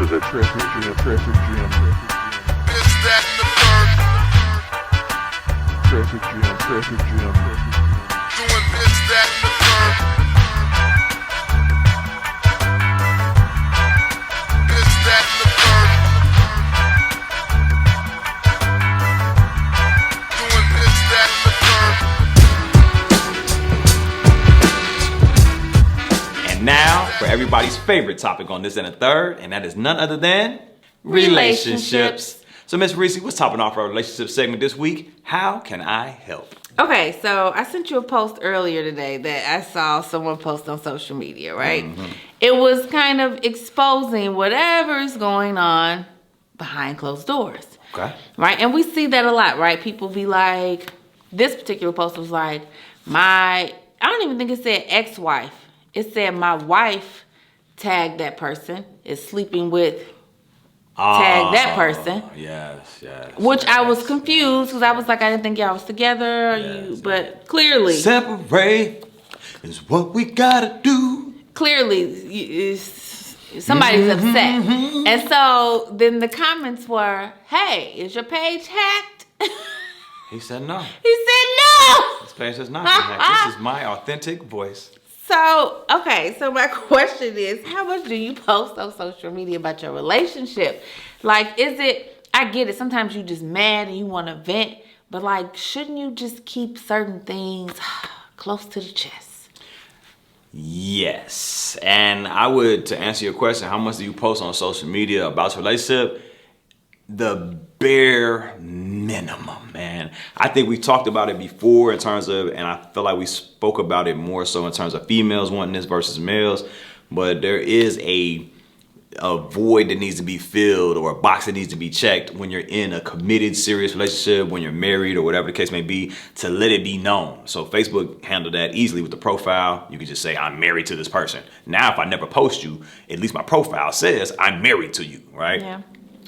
the traffic jam, traffic jam, This, that, and the third. traffic jam, traffic jam, Doing this, that, and the third. This, that, and the third. Doing this, that, and the third. And now for everybody's favorite topic on This and a Third, and that is none other than Relationships. So Miss Rici, what's topping off our relationship segment this week? How can I help? Okay, so I sent you a post earlier today that I saw someone post on social media, right? Mm-hmm. It was kind of exposing whatever is going on behind closed doors. Okay. Right? And we see that a lot, right? People be like, this particular post was like, I don't even think it said ex-wife. It said my wife tagged that person, is sleeping with tag that person. Yes. Which I was confused because I was like, I didn't think y'all was together. Yes. But clearly, Separate is what we gotta do. clearly, somebody's upset. And so then the comments were, hey, is your page hacked? He said no. He said no. This page is not hacked. This is my authentic voice. So, okay, so my question is, how much do you post on social media about your relationship? Like, I get it, sometimes you just mad and you want to vent, but like, shouldn't you just keep certain things close to the chest? Yes. And I would, to answer your question, how much do you post on social media about your relationship? The bare minimum, man. I think we talked about it before in terms of, and I feel like we spoke about it more so in terms of females wanting this versus males, but there is a void that needs to be filled or a box that needs to be checked when you're in a committed, serious relationship, when you're married or whatever the case may be, to let it be known. So Facebook handled that easily with the profile. You can just say, I'm married to this person. Now, if I never post you, at least my profile says I'm married to you, right? Yeah.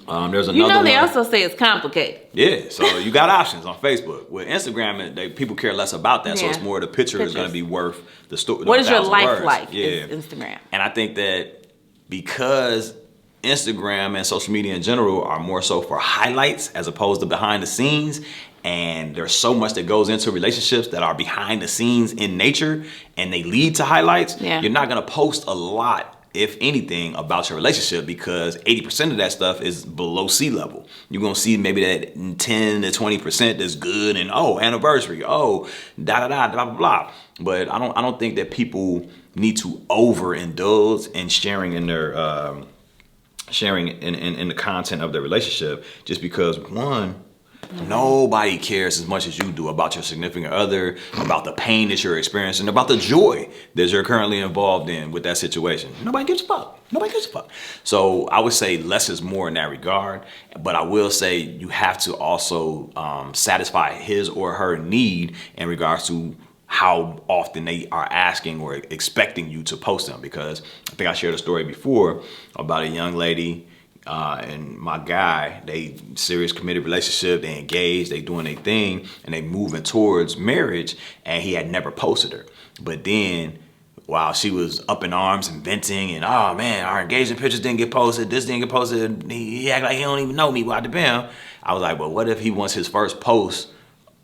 There's another They one. also say it's complicated. Yeah, so you got options on Facebook. With Instagram, people care less about that, so Yeah. it's more the picture is going to be worth the story. What is your life like? Is Instagram. And I think that because Instagram and social media in general are more so for highlights as opposed to behind the scenes, and there's so much that goes into relationships that are behind the scenes in nature and they lead to highlights, you're not going to post a lot, if anything, about your relationship because 80% of that stuff is below sea level. You're going to see maybe that 10 to 20% that's good and, oh, anniversary, oh, blah, blah, blah. But I don't think that people need to overindulge in sharing in their sharing in the content of their relationship just because, one, nobody cares as much as you do about your significant other, about the pain that you're experiencing, about the joy that you're currently involved in with that situation. Nobody gives a fuck. Nobody gives a fuck. So I would say less is more in that regard. But I will say you have to also satisfy his or her need in regards to how often they are asking or expecting you to post them. Because I think I shared a story before about a young lady and my guy. They serious committed relationship, they engaged, they doing their thing, and they moving towards marriage, and he had never posted her. But then while she was up in arms and venting and, oh man, our engagement pictures didn't get posted, this didn't get posted, he act like he don't even know me, why the bam? I was like, well, what if he wants his first post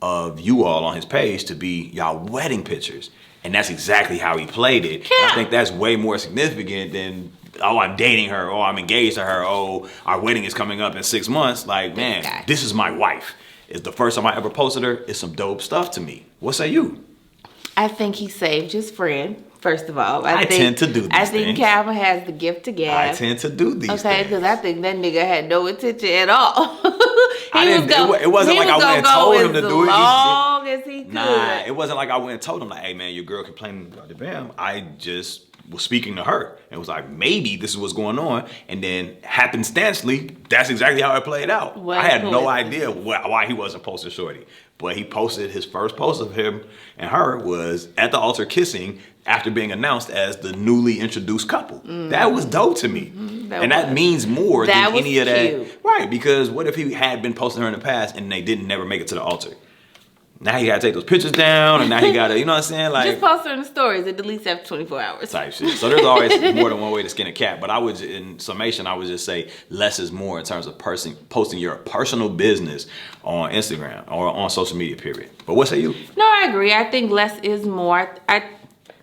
of you all on his page to be y'all wedding pictures? And that's exactly how he played it. Yeah. And I think that's way more significant than, oh, I'm dating her, oh, I'm engaged to her, oh, our wedding is coming up in 6 months. Like, man, this is my wife. It's the first time I ever posted her. It's some dope stuff to me. What say you? I think he saved his friend, first of all. I tend to do these I think things. Calvin has the gift to give. I tend to do these Okay, things. because I think that nigga had no intention at all. It wasn't like I went and told him to do it. As long as he could. Nah, it wasn't like I went and told him, like, hey, man, your girl complaining about the bam. I just was speaking to her and was like, maybe this is what's going on. And then happenstancely, that's exactly how it played out. What I had no coincidence. idea why he wasn't posting shorty. But he posted his first post of him and her was at the altar kissing after being announced as the newly introduced couple. That was dope to me. That means more That than was any of that. cute. Right, because what if he had been posting her in the past and they didn't never make it to the altar? Now he gotta take those pictures down, and now he gotta, you know what I'm saying? Like, just post her in the stories. It deletes after 24 hours. type shit. So there's always more than one way to skin a cat. But I would, in summation, I would just say less is more in terms of posting your personal business on Instagram or on social media, period. But what say you? No, I agree. I think less is more.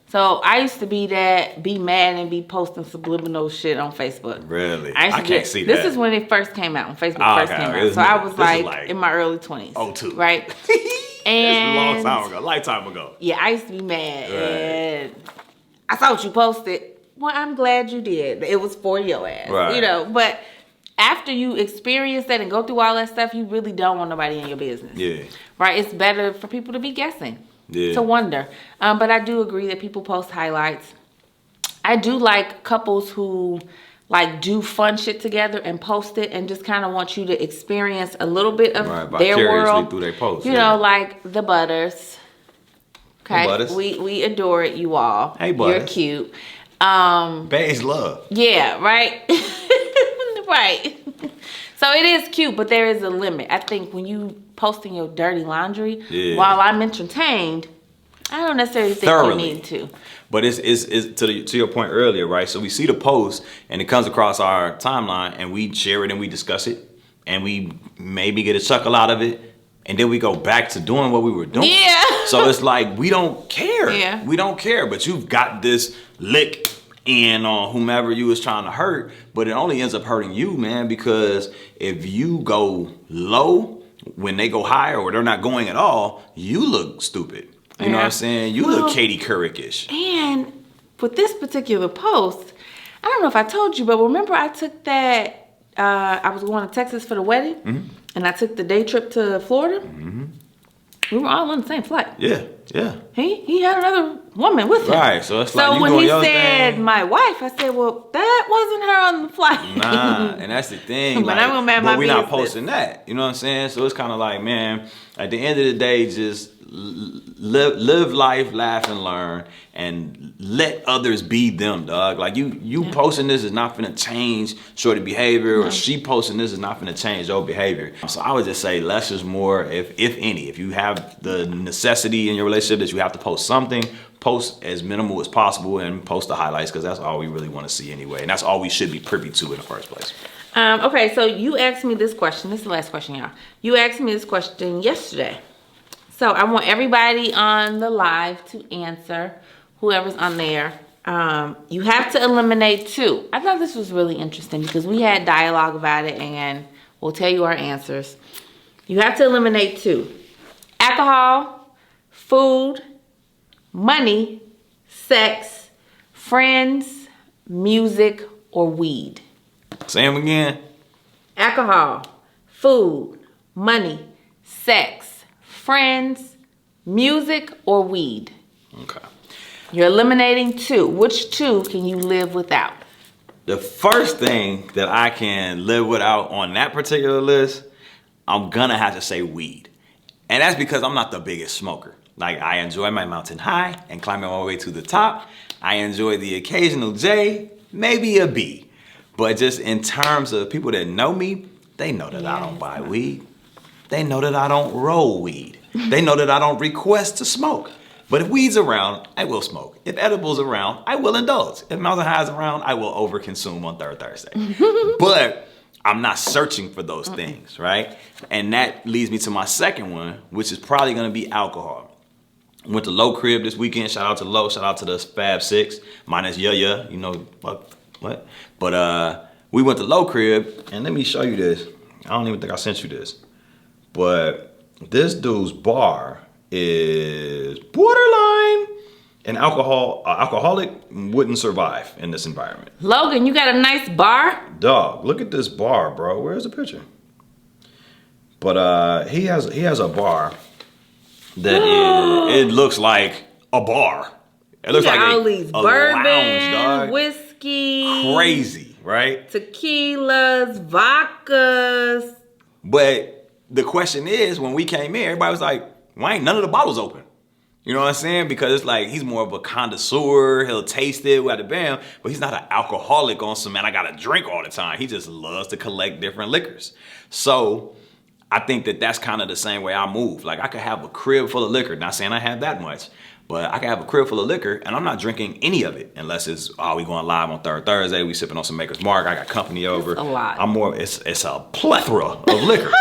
So I used to be mad and be posting subliminal shit on Facebook. Really? I can't see that. This is when it first came out, when Facebook first came out. So I was like in my early 20s. Oh, two. Right? And that's a long time ago, lifetime ago. Yeah, I used to be mad. Right. And I saw what you posted. Well, I'm glad you did. It was for your ass. Right. You know, but after you experience that and go through all that stuff, you really don't want nobody in your business. Yeah. Right? It's better for people to be guessing. Yeah. To wonder. But I do agree that people post highlights. I do like couples who like do fun shit together and post it and just kind of want you to experience a little bit of their world through their posts. You know, like the Butters. Okay. Hey, Butters. We adore it, you all. Hey, Butters. You're cute. Beige love. Yeah, right? Right. So it is cute, but there is a limit. I think when you posting your dirty laundry, while I'm entertained, I don't necessarily think you need to. But it's to your point earlier, right? So we see the post and it comes across our timeline and we share it and we discuss it and we maybe get a chuckle out of it and then we go back to doing what we were doing. Yeah. So it's like we don't care. Yeah. We don't care, but you've got this lick in on whomever you was trying to hurt, but it only ends up hurting you, man, because if you go low when they go higher or they're not going at all, you look stupid. You know what I'm saying? You look Katie Couric-ish. And with this particular post, I don't know if I told you, but remember I took that, I was going to Texas for the wedding, and I took the day trip to Florida. We were all on the same flight. Yeah, yeah. He had another woman with him. Right, so it's like so you when doing he your said thing. my wife, I said, well, that wasn't her on the flight. Nah, and that's the thing. But I'm gonna mind my but we not business. posting that. You know what I'm saying? So it's kind of like, man, at the end of the day, just live life, laugh and learn, and let others be them, dog. Like you posting this is not gonna change shorty behavior, or she posting this is not gonna change your behavior. So I would just say less is more, if any. If you have the necessity in your relationship that you have to post something, post as minimal as possible and post the highlights, because that's all we really want to see anyway, and that's all we should be privy to in the first place. Okay, so you asked me this question. This is the last question, y'all. You asked me this question yesterday. So I want everybody on the live to answer, whoever's on there. You have to eliminate 2. I thought this was really interesting because we had dialogue about it, and we'll tell you our answers. You have to eliminate 2. Alcohol, food, money, sex, friends, music, or weed. Say them again. Alcohol, food, money, sex, friends, music, or weed. Okay. You're eliminating 2. Which 2 can you live without? The first thing that I can live without on that particular list, I'm gonna have to say weed. And that's because I'm not the biggest smoker. Like, I enjoy my mountain high and climbing all the way to the top. I enjoy the occasional J, maybe a B. But just in terms of people that know me, they know that I don't buy weed. They know that I don't roll weed. They know that I don't request to smoke. But if weed's around, I will smoke. If edible's around, I will indulge. If mountain high's around, I will overconsume on Third Thursday. But I'm not searching for those things, right? And that leads me to my second one, which is probably gonna be alcohol. Went to Low Crib this weekend. Shout out to Low. Shout out to the Fab Six. Minus Yeah. You know what? But we went to Low Crib, and let me show you this. I don't even think I sent you this. But this dude's bar is borderline. An alcoholic wouldn't survive in this environment. Logan, you got a nice bar? Dog, look at this bar, bro. Where's the picture? But he has a bar that it looks like a bar. It looks like all these a bourbon, lounge, dog. whiskey, Crazy, right? tequilas, vodkas. But the question is, when we came here, everybody was like, why ain't none of the bottles open? You know what I'm saying? Because it's like, he's more of a connoisseur. He'll taste it, bam. But he's not an alcoholic on some, man, I gotta drink all the time. He just loves to collect different liquors. So I think that that's kind of the same way I move. Like I could have a crib full of liquor. Not saying I have that much, but I could have a crib full of liquor and I'm not drinking any of it unless it's, we going live on Thursday. We sipping on some Maker's Mark. I got company over. That's a lot. I'm more, it's a plethora of liquor.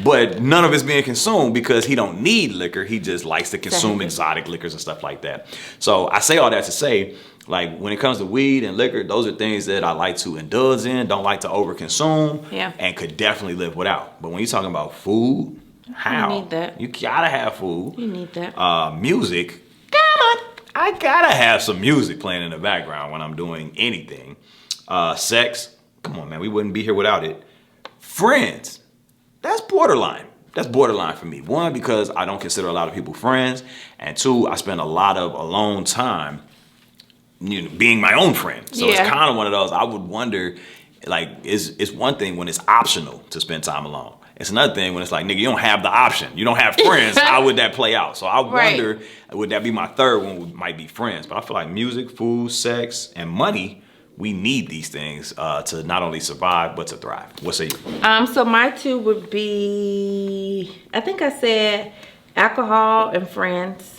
But none of it's being consumed because he don't need liquor. He just likes to consume exotic liquors and stuff like that. So I say all that to say, like when it comes to weed and liquor, those are things that I like to indulge in, don't like to overconsume, and could definitely live without. But when you're talking about food, how? You need that. You gotta have food. You need that. Music, I gotta have some music playing in the background when I'm doing anything. Sex, come on man, we wouldn't be here without it. Friends, that's borderline. That's borderline for me. One, because I don't consider a lot of people friends. And two, I spend a lot of alone time, being my own friend. So it's kind of one of those, I would wonder, like, it's one thing when it's optional to spend time alone. It's another thing when it's like, nigga, you don't have the option. You don't have friends. How would that play out? So I wonder, would that be my third one, might be friends. But I feel like music, food, sex, and money, we need these things to not only survive, but to thrive. What say you? So my two would be, I think I said alcohol and friends.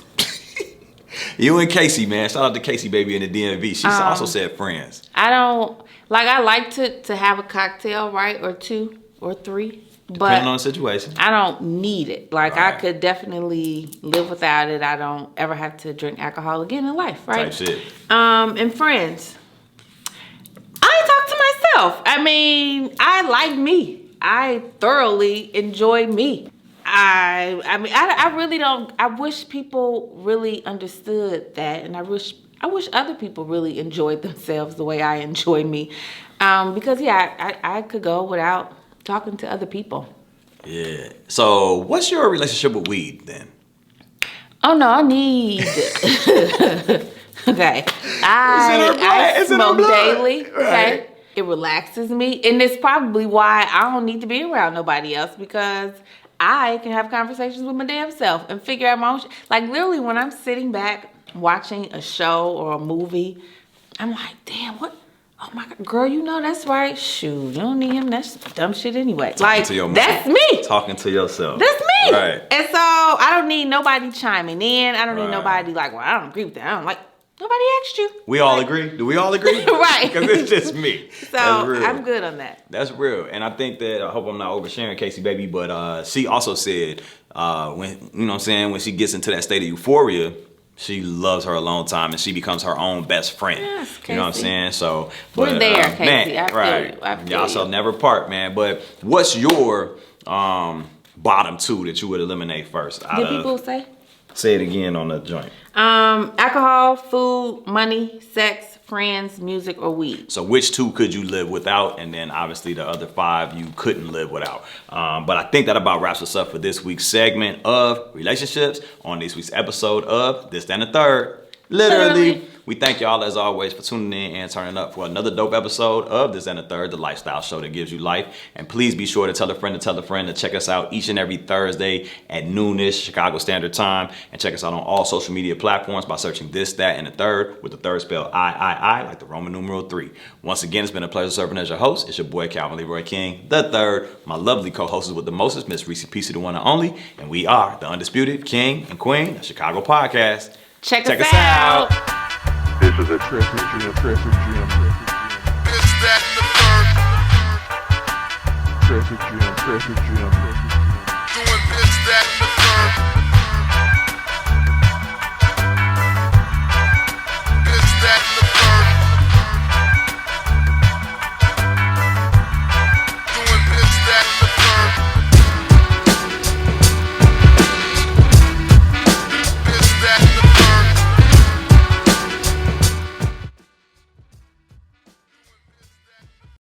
You and Casey, man. Shout out to Casey, baby, in the DMV. She also said friends. I don't, like, I like to have a cocktail, right? Or two or three. But Depending on the situation. I don't need it. Like, I could definitely live without it. I don't ever have to drink alcohol again in life, right? Type shit. And friends. I talk to myself. I mean, I like me. I thoroughly enjoy me. I really don't. I wish people really understood that, and I wish other people really enjoyed themselves the way I enjoy me. Because I could go without talking to other people. Yeah. So, what's your relationship with weed then? Oh no, I need. Okay, I smoke daily. Okay, it relaxes me, and it's probably why I don't need to be around nobody else, because I can have conversations with my damn self and figure out my own shit. Like literally, when I'm sitting back watching a show or a movie, I'm like, damn, what? Oh my God, girl, you know that's right. Shoot, you don't need him. That's dumb shit anyway. Like, that's me. Talking to yourself. That's me. Right. And so I don't need nobody chiming in. I don't need nobody like, well, I don't agree with that. I don't like. Nobody asked you. We all agree? Do we all agree? Right. Because it's just me. So I'm good on that. That's real. And I think that, I hope I'm not oversharing Casey, baby, but she also said, when, you know what I'm saying, when she gets into that state of euphoria, she loves her alone time and she becomes her own best friend. Yes, Casey. You know what I'm saying? So we're there, Casey. Man, I feel you. I feel y'all shall never part, man. But what's your bottom two that you would eliminate first? Did people say? Say it again on the joint. Alcohol, food, money, sex, friends, music, or weed. So which two could you live without? And then obviously the other five you couldn't live without. But I think that about wraps us up for this week's segment of relationships on this week's episode of This, That, and the Third. Literally. We thank y'all as always for tuning in and turning up for another dope episode of This and the Third, the lifestyle show that gives you life. And please be sure to tell a friend to check us out each and every Thursday at noonish Chicago Standard Time. And check us out on all social media platforms by searching This, That, and the Third, with the third spelled I, like the Roman numeral 3. Once again, it's been a pleasure serving as your host. It's your boy Calvin Leroy King, the third. My lovely co-hosts with the mostest, Miss Rici Pieci, the one and only. And we are the Undisputed King and Queen of Chicago Podcast. Check us out. This is a traffic jam. This, that, and the third. Traffic jam. Doing this, that,